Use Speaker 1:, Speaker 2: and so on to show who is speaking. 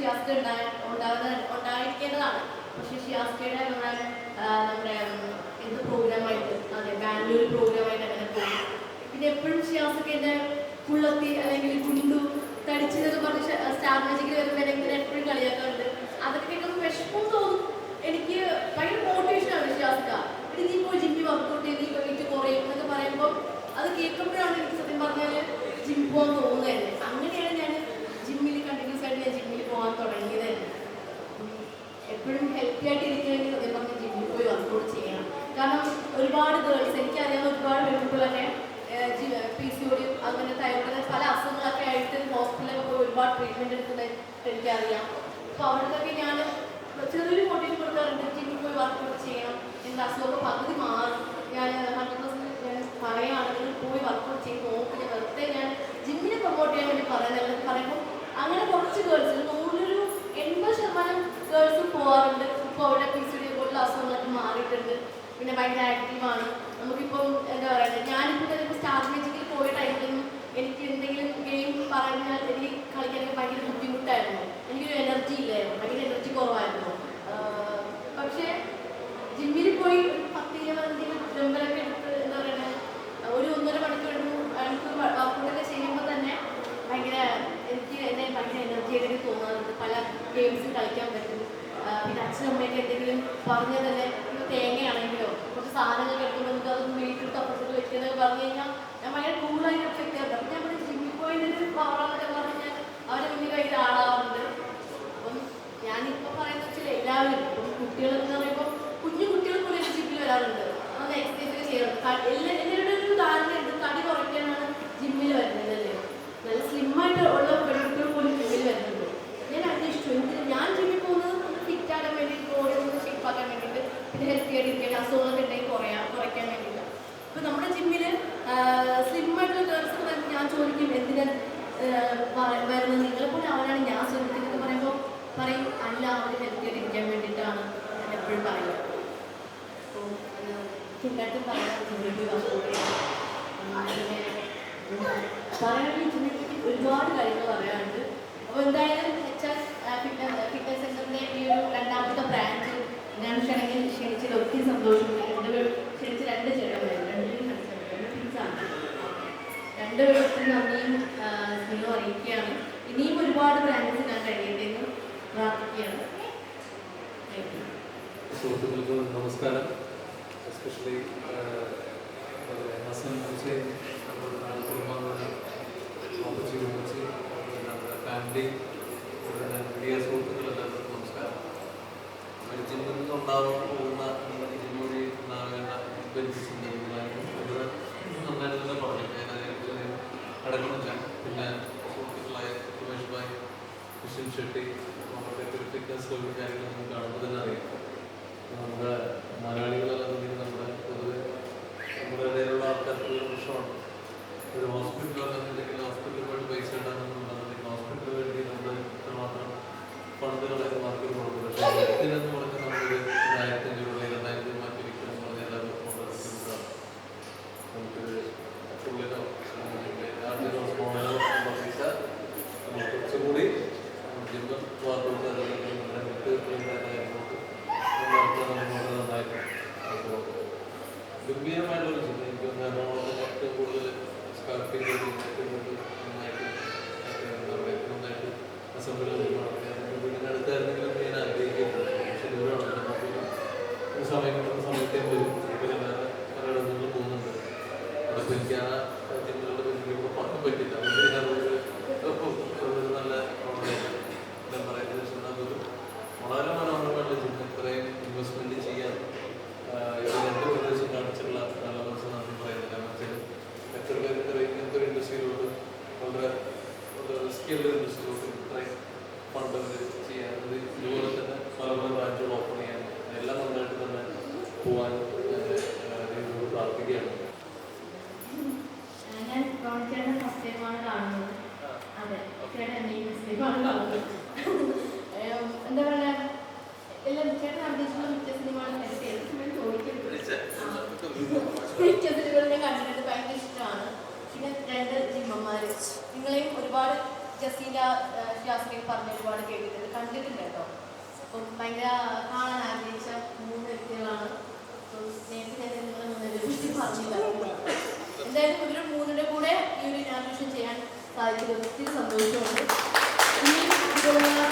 Speaker 1: ഷിയാസ്ക ഉണ്ടായിരിക്കേണ്ടതാണ്. പക്ഷേ ഷിയാസ്കയുടെ നമ്മുടെ എന്ത് പ്രോഗ്രാമായിട്ട് അതെ ബാംഗ്ലൂർ പ്രോഗ്രാമായിട്ട് അങ്ങനെ പോകും. പിന്നെ എപ്പോഴും ഷിയാസ്ക എന്നെ പുള്ളത്തി അല്ലെങ്കിൽ കുണ്ടു തടിച്ചതൊക്കെ പറഞ്ഞ് സ്റ്റാർ മാജിക്കിൽ വരുമ്പോൾ എങ്ങനെ എപ്പോഴും കളിയാക്കാറുണ്ട്. അതൊക്കെ കേൾക്കുമ്പോൾ വിഷമം തോന്നും. എനിക്ക് ഭയങ്കര മോട്ടിവേഷനാണ് ഷിയാസ്ക. പിന്നെ നീ പോയി ജിമ്മിൽ വർക്കൗട്ട് ചെയ്ത് നീ വെയിറ്റ് കുറയും എന്നൊക്കെ പറയുമ്പോൾ അത് കേൾക്കുമ്പോഴാണ് എനിക്ക് സത്യം പറഞ്ഞാൽ ജിം പോകാൻ തോന്നുന്നത് തന്നെ. അങ്ങനെയാണ് ഞാൻ ജിമ്മിൽ കണ്ടിന്യൂസ് ആയിട്ട് ഞാൻ ജിമ്മിൽ പോകാൻ തുടങ്ങിയത് തന്നെ. എപ്പോഴും ഹെൽത്തി ആയിട്ട് ഇരിക്കണമെങ്കിൽ സത്യം പറഞ്ഞാൽ ജിമ്മിൽ പോയി വർക്കൗട്ട് ചെയ്യണം. കാരണം ഒരുപാട് ഗേൾസ് എനിക്കറിയാവുന്ന ഒരുപാട് പെൺകുട്ടികളൊക്കെ PCOD അങ്ങനെ തൈറോയ്ഡ് പല അസുഖങ്ങളൊക്കെ ആയിട്ട് ഹോസ്പിറ്റലിലൊക്കെ പോയി ഒരുപാട് ട്രീറ്റ്മെൻറ്റ് എടുക്കുന്നതായിട്ട് എനിക്കറിയാം. അപ്പോൾ അവർക്കൊക്കെ ഞാൻ ചെറിയൊരു മോട്ടിവേഷൻ കൊടുക്കാറുണ്ട്. ജിമ്മിൽ പോയി വർക്കൗട്ട് ചെയ്യണം, എൻ്റെ അസുഖമൊക്കെ പകുതി മാറും. ഞാൻ 100% ഞാൻ പറയുകയാണെങ്കിൽ പോയി വർക്കൗട്ട് ചെയ്ത് നോക്കി. വെറുതെ ഞാൻ ജിമ്മിനെ പ്രൊമോട്ട് ചെയ്യാൻ വേണ്ടി പറയുമ്പോൾ അങ്ങനെ കുറച്ച് ഗേൾസ് 80% ഗേൾസും പോകാറുണ്ട്. ഇപ്പോൾ അവിടെ PCOD പോലുള്ള അസുഖങ്ങളൊക്കെ മാറിയിട്ടുണ്ട്. പിന്നെ ഭയങ്കര ആക്റ്റീവാണ്. നമുക്കിപ്പം എന്താ പറയുക, ഞാനിപ്പോൾ ചിലപ്പോൾ സ്റ്റാർ മാജിക്കിൽ പോയ ടൈമിലൊന്നും എനിക്ക് എന്തെങ്കിലും ഗെയിം പറഞ്ഞാൽ എനിക്ക് കളിക്കാനൊക്കെ ഭയങ്കര ബുദ്ധിമുട്ടായിരുന്നു. എനിക്കൊരു എനർജി ഇല്ലായിരുന്നു, ഭയങ്കര എനർജി കുറവായിരുന്നു. പക്ഷേ ജിമ്മിൽ പോയി 10-20 ഡംബലൊക്കെ എടുത്ത് എന്താ പറയുക ഒരു 1.5 മണിക്കൂർ വർക്കൗട്ടൊക്കെ ചെയ്യുമ്പോൾ തന്നെ ഭയങ്കര എനിക്ക് എന്നെ ഭയങ്കര എനർജി ആയിട്ട് തോന്നാറുണ്ട്. പല ഗെയിംസും കളിക്കാൻ പറ്റും. പിന്നെ അച്ഛനും അമ്മയൊക്കെ എന്തെങ്കിലും പറഞ്ഞാൽ തന്നെ ഇപ്പോൾ തേങ്ങയാണെങ്കിലോ കുറച്ച് സാധനങ്ങൾ എടുക്കുമ്പോൾ നമുക്ക് അതൊന്ന് വീട്ടിൽ അപ്പുറത്തോട്ട് വെക്കുന്നതൊക്കെ പറഞ്ഞു കഴിഞ്ഞാൽ ഞാൻ ഭയങ്കര കൂളായിട്ട് വെക്കാറുണ്ട്. അപ്പം ഞാൻ ജിമ്മിൽ പോയതിന് പവറാന്നൊക്കെ പറഞ്ഞാൽ അവരെ മുന്നിൽ ഭയങ്കര ആളാവുന്നുണ്ട്. അപ്പം ഞാനിപ്പോൾ പറയുന്നത് വെച്ചാൽ എല്ലാവരും ഇപ്പം കുട്ടികളെന്ന് പറയുമ്പോൾ കുഞ്ഞു കുട്ടികൾ പോലും ജിമ്മിൽ വരാറുണ്ട്. അതൊന്ന് എക്സസൈസ് ഒക്കെ ചെയ്യാറുണ്ട്. എല്ലാവരുടെ ഒരു ധാരണയുണ്ട് തടി കുറയ്ക്കാനാണ് ജിമ്മിൽ വരുന്നത് അല്ലേ. നല്ല സ്ലിമ്മായിട്ട് ഉള്ള പെൺകുട്ടികൾ പോലും ജിമ്മിൽ വരുന്നുണ്ട്. ഞാൻ അന്വേഷിച്ചു എന്തിന് ഞാൻ ജിമ്മിൽ പോകുന്നത് ഒന്ന് ഫിറ്റാകാൻ വേണ്ടിയിട്ട്, ബോഡി ഒന്ന് ഷേപ്പാക്കാൻ വേണ്ടിയിട്ട്, പിന്നെ ഹെൽത്തി ആയിട്ട് ഇരിക്കാൻ, അസുഖങ്ങളൊക്കെ ഉണ്ടെങ്കിൽ കുറയ്ക്കാൻ വേണ്ടിയിട്ട്. അപ്പോൾ നമ്മുടെ ജിമ്മിൽ സ്ലിമ്മായിട്ടുള്ള ഗേൾസ് പറയുമ്പോൾ ഞാൻ ചോദിക്കും എന്തിനാണ് വരുന്നത്, നിങ്ങളെപ്പോലെ അവരാണ് ഞാൻ ശ്രമിക്കുന്നത് പറയുമ്പോൾ പറയും അല്ല അവർ ഹെൽത്തി ആയിട്ട് ഇരിക്കാൻ വേണ്ടിയിട്ടാണ് ഞാൻ എപ്പോഴും പറയുക. അപ്പോൾ എല്ലായിട്ടും പറയാൻ ജിമ്മിൽ വർക്കൗട്ട് ചെയ്യാം. പിന്നെ പറയാണെങ്കിൽ ജിമ്മിനെ പറ്റി ഒരുപാട് കാര്യങ്ങൾ പറയാനുണ്ട്. അപ്പോൾ എന്തായാലും ഫിറ്റ്നസ് സെൻ്ററിൻ്റെ ഈ ഒരു 2ാമത്തെ ബ്രാഞ്ച് ഞാൻ ക്ഷണിച്ചതിൽ ഒത്തിരി സന്തോഷമുണ്ട്. ക്ഷണിച്ച് 2 ചേട്ടന്മാരുണ്ട്, 2 ടീംസാണ്. 2 പേരും ഒത്തിരി നന്ദിയും സ്നേഹവും അറിയിക്കുകയാണ്. ഇനിയും ഒരുപാട് ബ്രാഞ്ചസ് ഞാൻ കഴിയട്ടെ എന്ന് പ്രാർത്ഥിക്കുകയാണ്.
Speaker 2: സുഹൃത്തുക്കൾക്ക് നമസ്കാരം. എസ്പെഷ്യലി ഹസൻ ഹുസൈൻ കുടുംബങ്ങളുടെ ഓപ്പർച്യൂണിറ്റി നമ്മുടെ ഫാമിലി മീഡിയ സുഹൃത്തുക്കളെല്ലാവർക്കും നമസ്കാരം. ജിമ്മിൽ നിന്നുണ്ടാവാൻ പോകുന്ന ജിമ്മ് വഴി ഉണ്ടാകേണ്ട ബെനിഫിറ്റ്സ് ഉണ്ടായിരുന്നു. അത് നന്നായിട്ട് തന്നെ പറഞ്ഞു. ഞാൻ അതിനെക്കുറിച്ച് കിടക്കുന്നില്ല. പിന്നെ സുഹൃത്തുക്കളായ സുമേഷ് ഭായ്, വിഷിൻ ഷെട്ടി, നമ്മുടെ ഫിറ്റ്നസ് കാര്യങ്ങൾ നമുക്ക് കാണുമ്പോൾ തന്നെ അറിയാം. നമ്മുടെ മലയാളികളെല്ലാം നമ്മുടെ പൊതുവെ നമ്മുടെ ഇടയിലുള്ള ആൾക്കാർക്ക് ഒരു പ്രശ്നമാണ്. ഒരു ഹോസ്പിറ്റലിൽ ഹോസ്പിറ്റലിൽ പൈസ ഉണ്ടാകുന്നുണ്ടെന്നുണ്ടെങ്കിൽ ഹോസ്പിറ്റലിന് വേണ്ടി നമ്മൾ ഇത്രമാത്രം ഫണ്ടുകളൊക്കെ മാർക്ക് കൊടുക്കും. പക്ഷേ ഇതിനെന്ന് പറഞ്ഞാൽ നമ്മളൊരു 1500 രൂപ 2000 രൂപ മാറ്റിയിരിക്കും. എന്ന് പറഞ്ഞാൽ എല്ലാവർക്കും വളരെ ബുദ്ധിമുട്ടാണ്. നമുക്കൊരു ഉള്ളിലോ ആദ്യമോ സ്മോളിലോ ഉള്ള പൈസ നമ്മൾ കുറച്ചുകൂടി ജിമ്മ് വർക്കൗട്ട് അല്ലെങ്കിൽ നമ്മുടെ വിട്ടുകാരായിട്ട് നന്നായിട്ട്. അപ്പോൾ ഗംഭീരമായിട്ടുള്ള ജിമ്മ് എനിക്ക് എറണാകുളത്തിന് ഏറ്റവും കൂടുതൽ സ്ക്വയർ ഫീറ്റ് ഏറ്റവും കൂടുതൽ നന്നായിട്ട് അസംബ്ലി നടത്തി അതിൻ്റെ വീടിനടുത്തായിരുന്നെങ്കിലും ഞാൻ ആഗ്രഹിക്കുന്നുണ്ട്. പക്ഷേ ദൂരമാണ്. നമുക്ക് സമയം കിട്ടുന്ന സമയത്തേയും വരും. ഇപ്പോൾ ഞാൻ പലയിടങ്ങളിൽ പോകുന്നുണ്ട്. അവിടെ എനിക്ക് ആ ജിമ്മുകളുടെ ബന്ധുക്കൾ പറയാൻ പറ്റില്ല. അതുകൊണ്ട് ഞാൻ ഒരു നല്ല എന്താ പറയുക അതൊരു വളരെ മനോഹരമായിട്ടുള്ള ജിമ്മ്. ഇത്രയും ഇൻവെസ്റ്റ്മെൻറ്റ് ചെയ്യാൻ ഇത് 2 പ്രദേശം കാണിച്ചിട്ടുള്ള നല്ല മനസ്സിലാണ് പറയുന്നത്. കാരണം വെച്ചാൽ എത്ര പേര് ഇങ്ങനത്തെ ഒരു ഇൻഡസ്ട്രിയിലോട്ട് വളരെ റിസ്ക്കുള്ള ഇൻഡസ്ട്രിയിലോട്ട് ഇത്രയും ഫണ്ട് ചെയ്യാൻ ഇതുപോലെ തന്നെ പല ബ്രാഞ്ചുകൾ ഓപ്പൺ ചെയ്യാൻ എല്ലാം നന്നായിട്ട് തന്നെ പോകാൻ പ്രാർത്ഥിക്കുകയാണ്.
Speaker 1: ഞാൻ ചേട്ടൻ ഫസ്റ്റ് ടൈമാണ് കാണുന്നത്. അതെ, ചേട്ടൻ എന്താ പറയുക, എല്ലാം ചേട്ടൻ അഭിനയിച്ചുള്ള മിക്ക സിനിമകളും മിക്ക സിനിമകളും ഞാൻ കണ്ടിട്ടുണ്ട്. ഭയങ്കര ഇഷ്ടമാണ്. പിന്നെ 2 ജിമ്മന്മാർ നിങ്ങളെയും ഒരുപാട് ജസീല ഷിയാസ്കയും പറഞ്ഞ ഒരുപാട് കേട്ടിട്ടുണ്ട്. ചെയ്തത് കണ്ടിട്ടുണ്ട് കേട്ടോ. അപ്പം ഭയങ്കര കാണാൻ ആഗ്രഹിച്ച 3 വ്യക്തികളാണ്. അപ്പം നേരത്തെ ഞാൻ നിങ്ങളെ മുന്നിൽ പറഞ്ഞില്ല. എന്തായാലും ഇവർ 3ന്റെ കൂടെ ഈ ഒരു ഇനാഗുറേഷൻ ചെയ്യാൻ സാധിച്ചത് ഒത്തിരി സന്തോഷമുണ്ട്. ഈ ഇതുപോലുള്ള